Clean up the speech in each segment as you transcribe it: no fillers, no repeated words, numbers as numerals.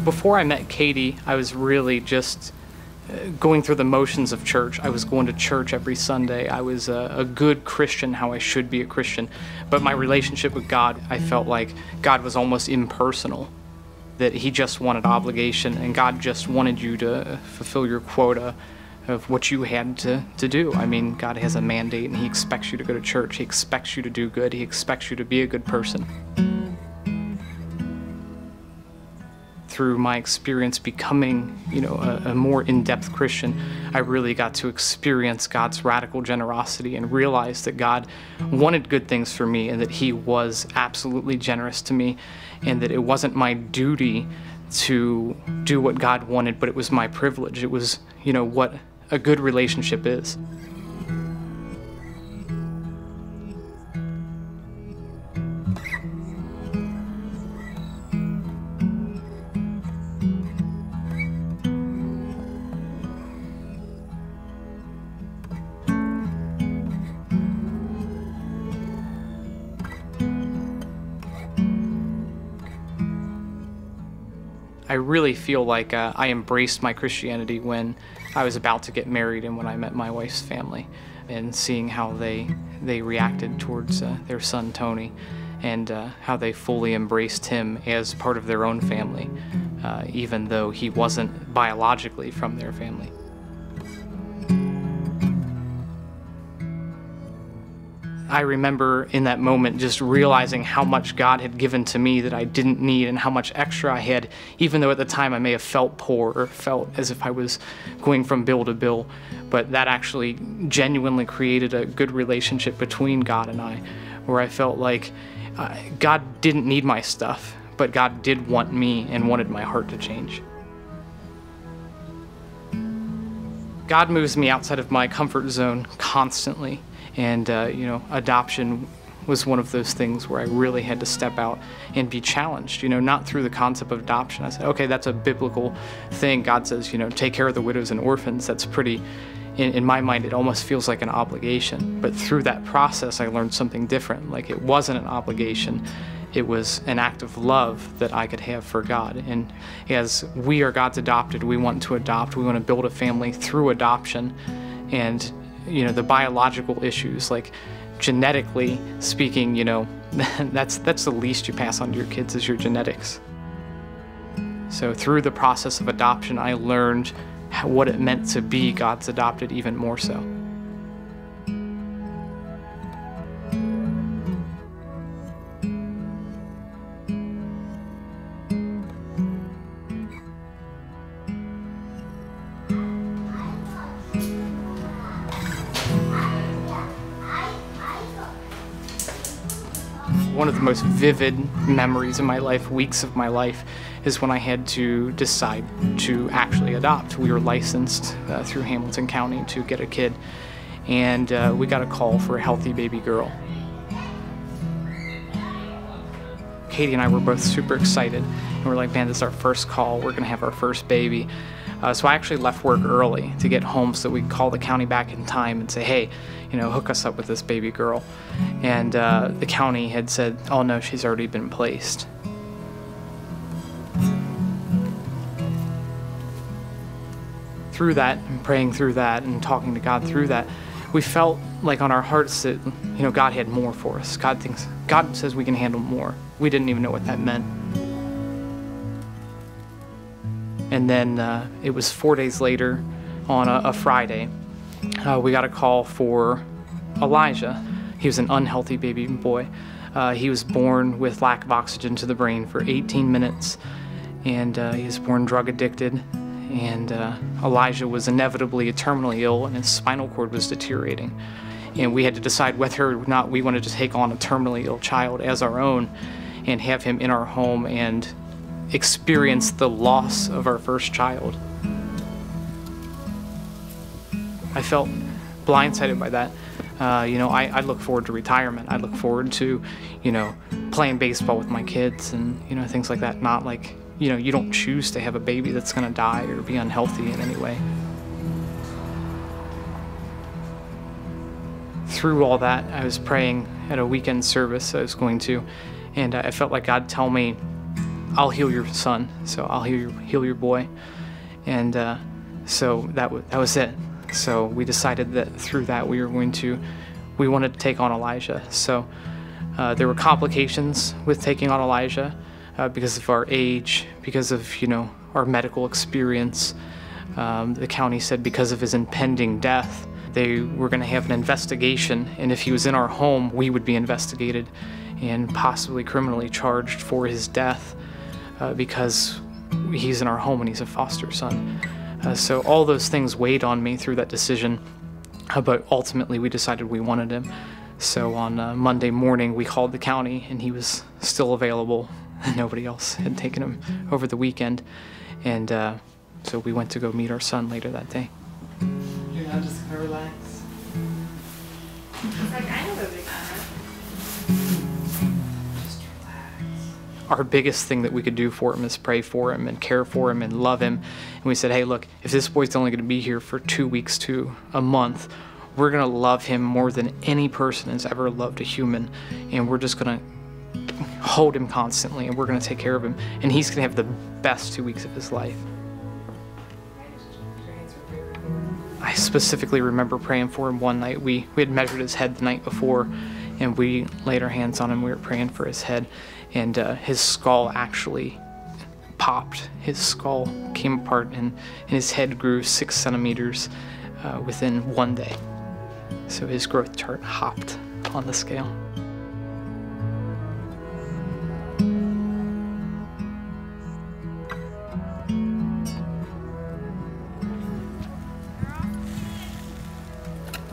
Before I met Katie, I was really just going through the motions of church. I was going to church every Sunday. I was a good Christian, how I should be a Christian. But my relationship with God, I felt like God was almost impersonal, that he just wanted obligation, and God just wanted you to fulfill your quota of what you had to do. I mean, God has a mandate, and he expects you to go to church. He expects you to do good. He expects you to be a good person. Through my experience becoming, a more in-depth Christian, I really got to experience God's radical generosity and realize that God wanted good things for me and that he was absolutely generous to me, and that it wasn't my duty to do what God wanted, but it was my privilege. It was, what a good relationship is. I really feel like I embraced my Christianity when I was about to get married and when I met my wife's family, and seeing how they reacted towards their son Tony, and how they fully embraced him as part of their own family, even though he wasn't biologically from their family. I remember in that moment just realizing how much God had given to me that I didn't need, and how much extra I had, even though at the time I may have felt poor or felt as if I was going from bill to bill. But that actually genuinely created a good relationship between God and I, where I felt like God didn't need my stuff, but God did want me and wanted my heart to change. God moves me outside of my comfort zone constantly. And, adoption was one of those things where I really had to step out and be challenged, not through the concept of adoption. I said, okay, that's a biblical thing. God says, take care of the widows and orphans. That's pretty, in my mind, it almost feels like an obligation. But through that process, I learned something different. Like, it wasn't an obligation. It was an act of love that I could have for God. And as we are God's adopted, we want to adopt. We want to build a family through adoption. And the biological issues, like genetically speaking, that's the least you pass on to your kids is your genetics. So through the process of adoption, I learned what it meant to be God's adopted even more so. One of the most vivid memories of my life, weeks of my life, is when I had to decide to actually adopt. We were licensed through Hamilton County to get a kid, and we got a call for a healthy baby girl. Katie and I were both super excited, and we're like, man, this is our first call. We're gonna have our first baby. So I actually left work early to get home so we could call the county back in time and say, hey, hook us up with this baby girl. And the county had said, oh no, she's already been placed. Through that, and praying through that, and talking to God through that, we felt like on our hearts that, God had more for us. God says we can handle more. We didn't even know what that meant. And then it was 4 days later, on a Friday, we got a call for Elijah. He was an unhealthy baby boy. He was born with lack of oxygen to the brain for 18 minutes, and he was born drug addicted. And Elijah was inevitably terminally ill, and his spinal cord was deteriorating. And we had to decide whether or not we wanted to take on a terminally ill child as our own and have him in our home and experience the loss of our first child. I felt blindsided by that. I look forward to retirement. I look forward to, playing baseball with my kids and, things like that. Not like, you don't choose to have a baby that's gonna die or be unhealthy in any way. Through all that, I was praying at a weekend service I was going to, and I felt like God tell me, I'll heal your son, so I'll heal your boy. And so that was it. So we decided that through that we wanted to take on Elijah. So there were complications with taking on Elijah because of our age, because of, you know, our medical experience. The county said because of his impending death, they were going to have an investigation, and if he was in our home, we would be investigated and possibly criminally charged for his death because he's in our home and he's a foster son. So all those things weighed on me through that decision, but ultimately we decided we wanted him. So on Monday morning, we called the county, and he was still available. Nobody else had taken him over the weekend, and so we went to go meet our son later that day. You're not just gonna relax? He's like, I know where we got Just relax. Our biggest thing that we could do for him is pray for him and care for him and love him. And we said, hey, look, if this boy's only going to be here for 2 weeks to a month, we're going to love him more than any person has ever loved a human. And we're just going to hold him constantly, and we're going to take care of him. And he's going to have the best 2 weeks of his life. I specifically remember praying for him one night. We had measured his head the night before, and we laid our hands on him. We were praying for his head, and his skull actually popped. His skull came apart, and his head grew 6 centimeters within 1 day. So his growth chart hopped on the scale.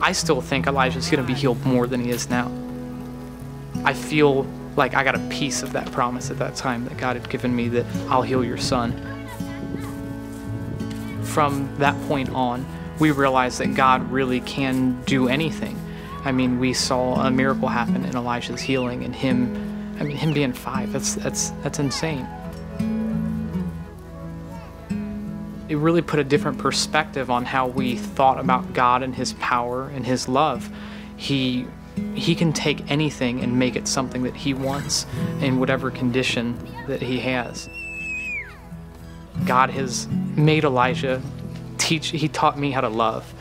I still think Elijah's going to be healed more than he is now. I feel like I got a piece of that promise at that time that God had given me, that I'll heal your son. From that point on, we realized that God really can do anything. I mean, we saw a miracle happen in Elijah's healing, and him being 5, that's insane. It really put a different perspective on how we thought about God and his power and his love. He can take anything and make it something that he wants in whatever condition that he has. God has made Elijah he taught me how to love,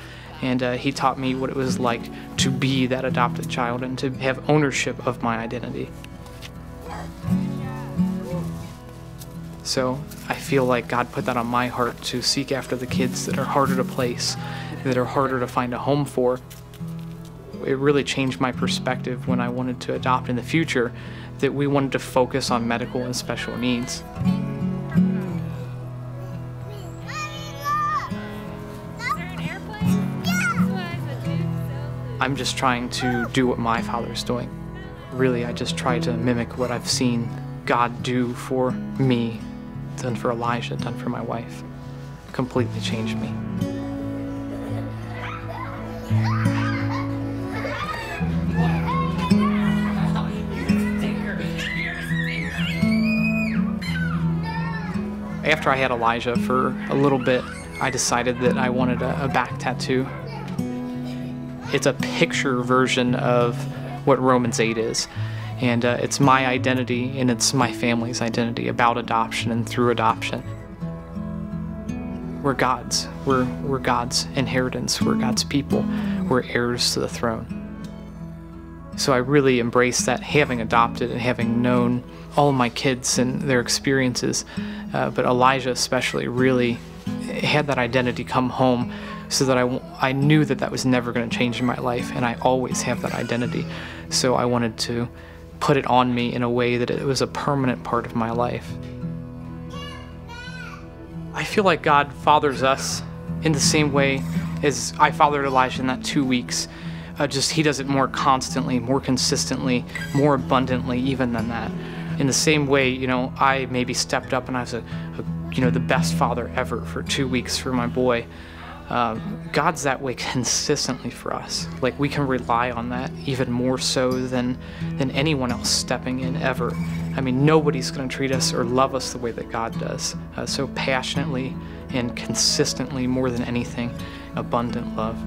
and he taught me what it was like to be that adopted child and to have ownership of my identity. So I feel like God put that on my heart to seek after the kids that are harder to place, that are harder to find a home for. It really changed my perspective when I wanted to adopt in the future, that we wanted to focus on medical and special needs. I'm just trying to do what my father's doing. Really, I just try to mimic what I've seen God do for me, done for Elijah, done for my wife. Completely changed me. After I had Elijah for a little bit, I decided that I wanted a back tattoo. It's a picture version of what Romans 8 is. And it's my identity, and it's my family's identity about adoption and through adoption. We're God's. We're God's inheritance. We're God's people. We're heirs to the throne. So I really embrace that, having adopted and having known all of my kids and their experiences. But Elijah especially really had that identity come home, so that I knew that that was never going to change in my life, and I always have that identity. So I wanted to put it on me in a way that it was a permanent part of my life. I feel like God fathers us in the same way as I fathered Elijah in that 2 weeks. Just he does it more constantly, more consistently, more abundantly even than that. In the same way, you know, I maybe stepped up and I was the best father ever for 2 weeks for my boy. God's that way consistently for us. Like, we can rely on that even more so than anyone else stepping in ever. I mean, nobody's going to treat us or love us the way that God does. So passionately and consistently, more than anything, abundant love.